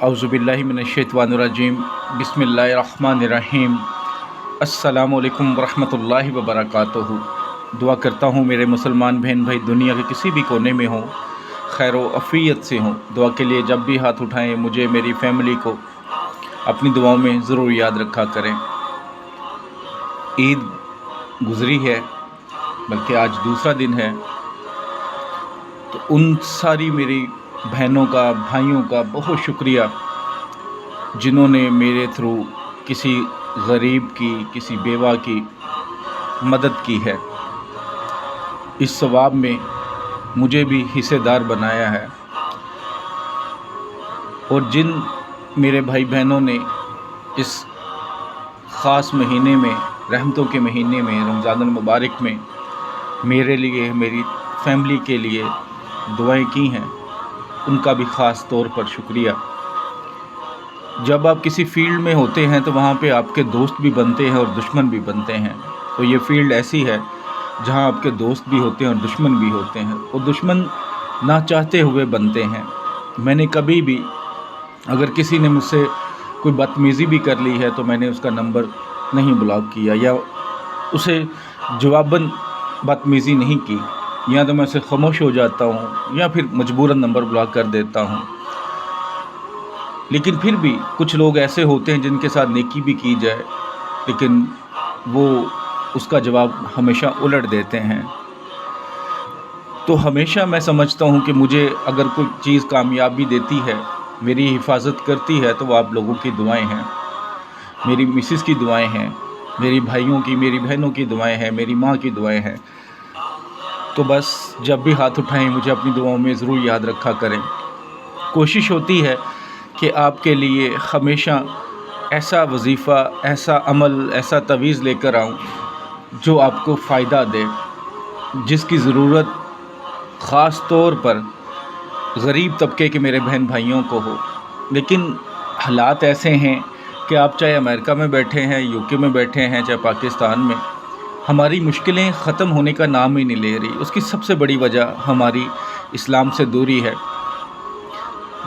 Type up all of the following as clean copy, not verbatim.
औज़ुबिल्लाहि मिनश्शैतानिर्रजीम बिस्मिल्लाहिर्रहमानिर्रहीम। अस्सलामु अलैकुम वरहमतुल्लाहि वबरकातुहू। दुआ करता हूँ मेरे मुसलमान बहन भाई दुनिया के किसी भी कोने में हों, खैर व अफ़ियत से हों। दुआ के लिए जब भी हाथ उठाएं मुझे मेरी फ़ैमिली को अपनी दुआओं में ज़रूर याद रखा करें। ईद गुज़री है, बल्कि आज दूसरा दिन है, तो उन सारी मेरी बहनों का भाइयों का बहुत शुक्रिया जिन्होंने मेरे थ्रू किसी गरीब की किसी बेवा की मदद की है। इस सवाब में मुझे भी हिस्सेदार बनाया है। और जिन मेरे भाई बहनों ने इस ख़ास महीने में, रहमतों के महीने में, रमज़ानुल मुबारक में मेरे लिए, मेरी फैमिली के लिए दुआएं की हैं, उनका भी ख़ास तौर पर शुक्रिया। जब आप किसी फील्ड में होते हैं तो वहाँ पे आपके दोस्त भी बनते हैं और दुश्मन भी बनते हैं। तो ये फील्ड ऐसी है जहाँ आपके दोस्त भी होते हैं और दुश्मन भी होते हैं, और दुश्मन ना चाहते हुए बनते हैं। मैंने कभी भी, अगर किसी ने मुझसे कोई बदतमीज़ी भी कर ली है तो मैंने उसका नंबर नहीं ब्लॉक किया, या उसे जवाबन बदतमीज़ी नहीं की, या तो मैं उसे खामोश हो जाता हूँ या फिर मजबूरन नंबर ब्लॉक कर देता हूँ। लेकिन फिर भी कुछ लोग ऐसे होते हैं जिनके साथ नेकी भी की जाए, लेकिन वो उसका जवाब हमेशा उलट देते हैं। तो हमेशा मैं समझता हूँ कि मुझे अगर कोई चीज़ कामयाबी देती है, मेरी हिफाजत करती है, तो वो आप लोगों की दुआएं हैं, मेरी मिसेस की दुआएं हैं, मेरी भाइयों की, मेरी बहनों की दुआएं हैं, मेरी माँ की दुआएं हैं। तो बस जब भी हाथ उठाएं मुझे अपनी दुआओं में ज़रूर याद रखा करें। कोशिश होती है कि आपके लिए हमेशा ऐसा वजीफ़ा, ऐसा अमल, ऐसा तवीज़ लेकर आऊँ जो आपको फ़ायदा दे, जिसकी ज़रूरत ख़ास तौर पर गरीब तबके के मेरे बहन भाइयों को हो। लेकिन हालात ऐसे हैं कि आप चाहे अमेरिका में बैठे हैं, यूके में बैठे हैं, चाहे पाकिस्तान में, हमारी मुश्किलें ख़त्म होने का नाम ही नहीं ले रही। उसकी सबसे बड़ी वजह हमारी इस्लाम से दूरी है।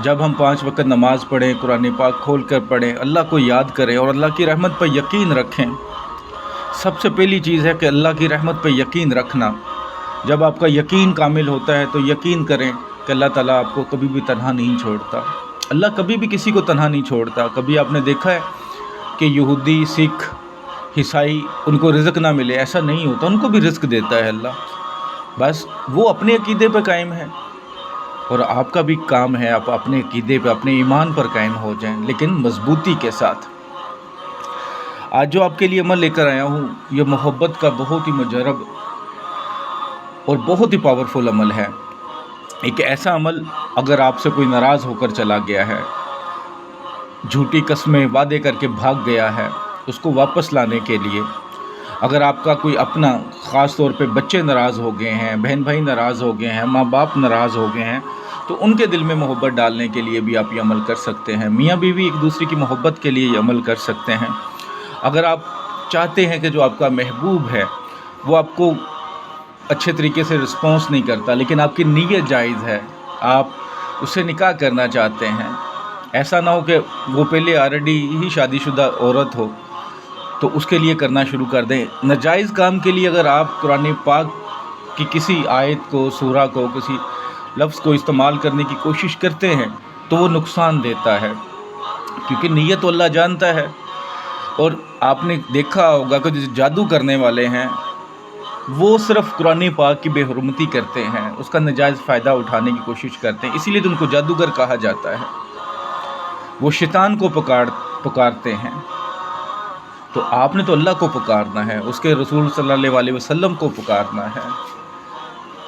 जब हम 5 वक्त नमाज़ पढ़ें, कुरान पाक खोल कर पढ़ें, अल्लाह को याद करें और अल्लाह की रहमत पर यकीन रखें। सबसे पहली चीज़ है कि अल्लाह की रहमत पर यकीन रखना। जब आपका यकीन कामिल होता है तो यकीन करें कि अल्लाह ताला आपको कभी भी तन्हा नहीं छोड़ता। अल्लाह कभी भी किसी को तन्हा नहीं छोड़ता। कभी आपने देखा है कि यहूदी, सिख, ईसाई, उनको रिज़्क ना मिले? ऐसा नहीं होता, उनको भी रिज़्क देता है अल्लाह। बस वो अपने अकीदे पर कायम है, और आपका भी काम है आप अपने अकीदे पे, अपने ईमान पर कायम हो जाएं, लेकिन मजबूती के साथ। आज जो आपके लिए अमल लेकर आया हूँ, ये मोहब्बत का बहुत ही मुजरब और बहुत ही पावरफुल अमल है। एक ऐसा अमल, अगर आपसे कोई नाराज़ होकर चला गया है, झूठी कस्में वादे करके भाग गया है, उसको वापस लाने के लिए, अगर आपका कोई अपना, ख़ास तौर पे बच्चे नाराज़ हो गए हैं, बहन भाई नाराज़ हो गए हैं, माँ बाप नाराज़ हो गए हैं, तो उनके दिल में मोहब्बत डालने के लिए भी आप ये अमल कर सकते हैं। मियाँ बीवी एक दूसरे की मोहब्बत के लिए ये अमल कर सकते हैं। अगर आप चाहते हैं कि जो आपका महबूब है वो आपको अच्छे तरीके से रिस्पॉन्स नहीं करता, लेकिन आपकी नीयत जायज़ है, आप उससे निकाह करना चाहते हैं, ऐसा ना हो कि वो पहले ऑलरेडी ही शादीशुदा औरत हो, तो उसके लिए करना शुरू कर दें। नाजायज़ काम के लिए अगर आप कुरान पाक की किसी आयत को, सूरा को, किसी लफ्ज़ को इस्तेमाल करने की कोशिश करते हैं तो वो नुकसान देता है, क्योंकि नीयत तो अल्लाह जानता है। और आपने देखा होगा कि जो जादू करने वाले हैं वो सिर्फ़ कुरान पाक की बेहुरमती करते हैं, उसका नाजायज़ फ़ायदा उठाने की कोशिश करते हैं, इसीलिए तो उनको जादूगर कहा जाता है। वो शैतान को पुकारते हैं। तो आपने तो अल्लाह को पुकारना है, उसके रसूल सल्लल्लाहु अलैहि वसल्लम को पुकारना है।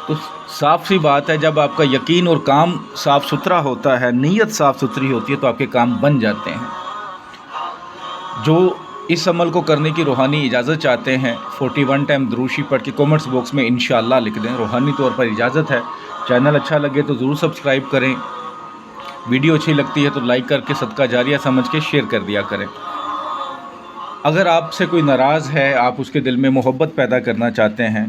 तो साफ़ सी बात है, जब आपका यकीन और काम साफ़ सुथरा होता है, नीयत साफ़ सुथरी होती है, तो आपके काम बन जाते हैं। जो इस अमल को करने की रूहानी इजाज़त चाहते हैं, 41 टाइम दुरूशी पढ़ के कमेंट्स बॉक्स में इंशाअल्लाह लिख दें, रूहानी तौर पर इजाज़त है। चैनल अच्छा लगे तो ज़रूर सब्सक्राइब करें, वीडियो अच्छी लगती है तो लाइक करके सदका जारिया समझ के शेयर कर दिया करें। अगर आपसे कोई नाराज़ है, आप उसके दिल में मोहब्बत पैदा करना चाहते हैं,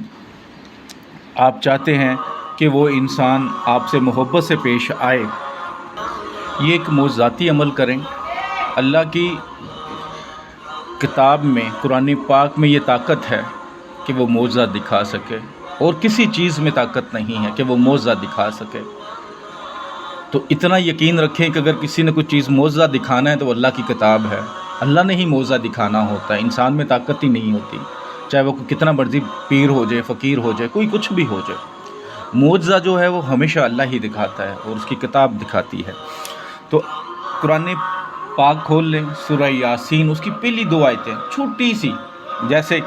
आप चाहते हैं कि वो इंसान आपसे मोहब्बत से पेश आए, یہ ایک معجزاتی عمل کریں. اللہ کی کتاب میں، قرآن پاک میں یہ طاقت ہے کہ وہ معجزہ دکھا سکے، اور کسی چیز میں طاقت نہیں ہے کہ وہ معجزہ دکھا سکے. تو اتنا یقین رکھیں کہ اگر کسی نے کوئی چیز معجزہ دکھانا ہے تو وہ اللہ کی کتاب ہے. اللہ نے ہی معجزہ دکھانا ہوتا ہے، انسان میں طاقت ہی نہیں ہوتی، چاہے وہ کتنا مرضی پیر ہو جائے، فقیر ہو جائے، کوئی کچھ بھی ہو جائے. معجزہ جو ہے وہ ہمیشہ اللہ ہی دکھاتا ہے اور اس کی کتاب دکھاتی ہے. تو قرآن پاک کھول لیں، سورہ یاسین، اس کی پہلی 2 آیتیں چھوٹی سی، جیسے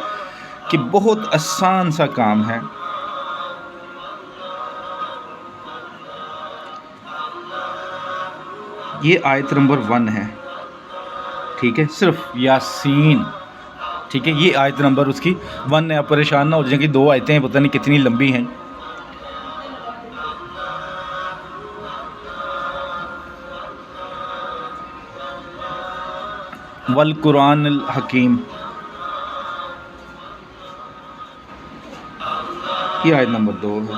کہ بہت آسان سا کام ہے. یہ آیت نمبر 1 ہے، ٹھیک ہے، صرف یاسین، ٹھیک ہے. یہ آیت نمبر اس کی 1 ہے. آپ پریشان نہ ہو جائیں کہ 2 آیتیں ہیں، پتہ نہیں کتنی لمبی ہیں. والقرآن الحکیم، یہ آیت نمبر 2 ہے.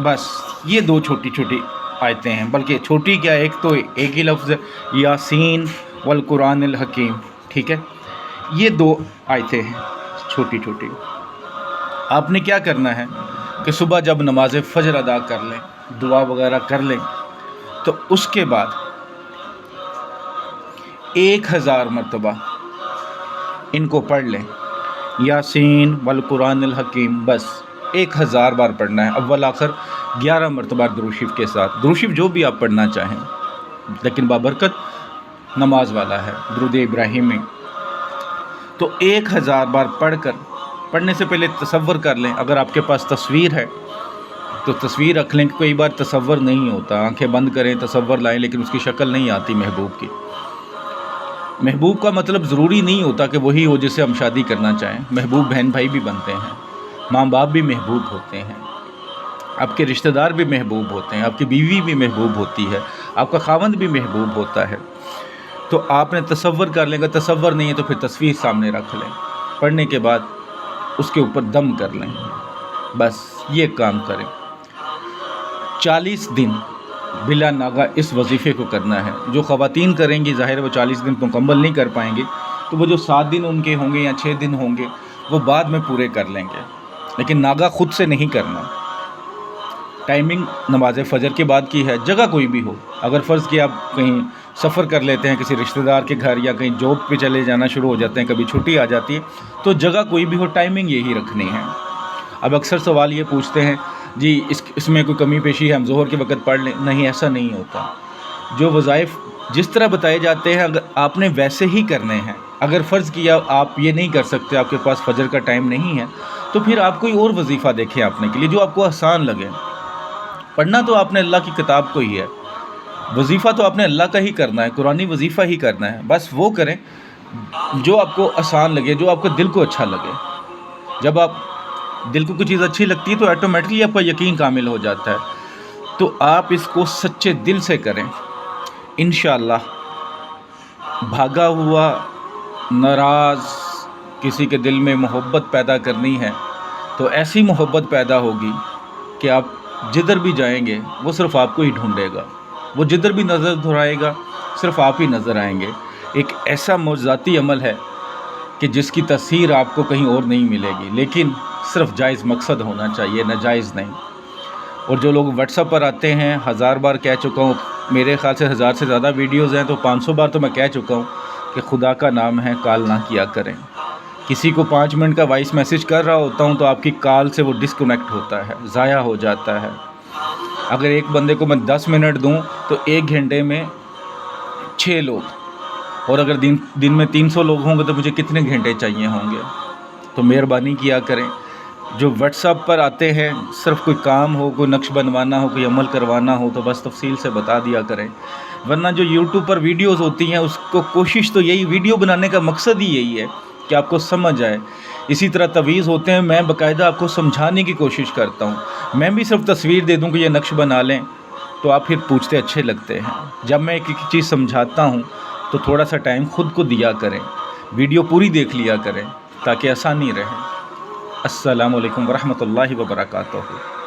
بس یہ 2 چھوٹی چھوٹی آیتیں ہیں، بلکہ چھوٹی کیا، ایک تو ایک ہی لفظ ہے، یاسین والقرآن الحکیم، ٹھیک ہے. یہ 2 آیتیں ہیں چھوٹی چھوٹی. آپ نے کیا کرنا ہے کہ صبح جب نماز فجر ادا کر لیں، دعا وغیرہ کر لیں، تو اس کے بعد 1000 مرتبہ ان کو پڑھ لیں، یاسین والقرآن الحکیم. بس 1000 بار پڑھنا ہے، اول آخر 11 مرتبہ درود شریف کے ساتھ. درود شریف جو بھی آپ پڑھنا چاہیں، لیکن بابرکت نماز والا ہے، درود ابراہیمی. تو 1000 بار پڑھنے سے پہلے تصور کر لیں. اگر آپ کے پاس تصویر ہے تو تصویر رکھ لیں، کہ کئی بار تصور نہیں ہوتا، آنکھیں بند کریں تصور لائیں لیکن اس کی شکل نہیں آتی محبوب کی. محبوب کا مطلب ضروری نہیں ہوتا کہ وہی ہو جس سے ہم شادی کرنا چاہیں. محبوب بہن بھائی بھی بنتے ہیں، ماں باپ بھی محبوب ہوتے ہیں، آپ کے رشتہ دار بھی محبوب ہوتے ہیں، آپ کی بیوی بھی محبوب ہوتی ہے، آپ کا خاوند بھی محبوب ہوتا ہے. تو آپ نے تصور کر لیں. اگر تصور نہیں ہے تو پھر تصویر سامنے رکھ لیں، پڑھنے کے بعد اس کے اوپر دم کر لیں. بس یہ کام کریں. 40 دن بلا ناغہ اس وظیفے کو کرنا ہے. جو خواتین کریں گی ظاہر وہ 40 دن مکمل نہیں کر پائیں گے، تو وہ جو 7 دن ان کے ہوں گے یا 6 دن ہوں گے وہ بعد میں پورے کر لیں گے، لیکن ناغہ خود سے نہیں کرنا. ٹائمنگ نماز فجر کے بعد کی ہے، جگہ کوئی بھی ہو. اگر فرض کیا آپ کہیں سفر کر لیتے ہیں کسی رشتہ دار کے گھر، یا کہیں جاب پہ چلے جانا شروع ہو جاتے ہیں، کبھی چھٹی آ جاتی ہے، تو جگہ کوئی بھی ہو، ٹائمنگ یہی رکھنی ہے. اب اکثر سوال یہ پوچھتے ہیں جی اس میں کوئی کمی پیشی ہے، ہم ظہر کے وقت پڑھ لیں. نہیں، ایسا نہیں ہوتا. جو وظائف جس طرح بتائے جاتے ہیں اگر آپ نے ویسے ہی کرنے ہیں. اگر فرض کیا آپ یہ نہیں کر سکتے، آپ کے پاس فجر کا ٹائم نہیں ہے، تو پھر آپ کوئی اور وظیفہ دیکھیں اپنے کے لیے جو آپ کو آسان لگے. پڑھنا تو آپ نے اللہ کی کتاب کو ہی ہے، وظیفہ تو آپ نے اللہ کا ہی کرنا ہے، قرآنی وظیفہ ہی کرنا ہے. بس وہ کریں جو آپ کو آسان لگے، جو آپ کو دل کو اچھا لگے. جب آپ دل کو کوئی چیز اچھی لگتی ہے تو آٹومیٹکلی آپ کا یقین کامل ہو جاتا ہے. تو آپ اس کو سچے دل سے کریں، انشاءاللہ. بھاگا ہوا ناراض کسی کے دل میں محبت پیدا کرنی ہے تو ایسی محبت پیدا ہوگی کہ آپ جدھر بھی جائیں گے وہ صرف آپ کو ہی ڈھونڈے گا. وہ جدھر بھی نظر دہرائے گا صرف آپ ہی نظر آئیں گے. ایک ایسا معجزاتی عمل ہے کہ جس کی تاثیر آپ کو کہیں اور نہیں ملے گی، لیکن صرف جائز مقصد ہونا چاہیے، ناجائز نہیں. اور جو لوگ واٹس ایپ پر آتے ہیں، 1000 بار کہہ چکا ہوں، میرے خیال سے 1000 سے زیادہ ویڈیوز ہیں، تو 500 بار تو میں کہہ چکا ہوں کہ خدا کا نام ہے کال نہ کیا کریں. کسی کو 5 منٹ کا وائس میسیج کر رہا ہوتا ہوں تو آپ کی کال سے وہ ڈسکنیکٹ ہوتا ہے، ضائع ہو جاتا ہے. اگر ایک بندے کو میں 10 منٹ دوں تو 1 گھنٹے میں 6 لوگ، اور اگر دن میں 300 لوگ ہوں گے تو مجھے کتنے گھنٹے چاہیے ہوں گے. تو مہربانی کیا کریں. جو واٹس ایپ پر آتے ہیں صرف کوئی کام ہو، کوئی نقش بنوانا ہو، کوئی عمل کروانا ہو تو بس تفصیل سے بتا دیا کریں. ورنہ جو یوٹیوب پر ویڈیوز ہوتی ہیں اس کو کوشش تو یہی، ویڈیو بنانے کا مقصد ہی یہی ہے کہ آپ کو سمجھ آئے. اسی طرح تویز ہوتے ہیں، میں باقاعدہ آپ کو سمجھانے کی کوشش کرتا ہوں. میں بھی صرف تصویر دے دوں کہ یہ نقش بنا لیں تو آپ پھر پوچھتے اچھے لگتے ہیں. جب میں ایک چیز سمجھاتا ہوں تو تھوڑا سا ٹائم خود کو دیا کریں، ویڈیو پوری دیکھ لیا کریں تاکہ آسانی رہے. السلام علیکم ورحمۃ اللہ وبرکاتہ.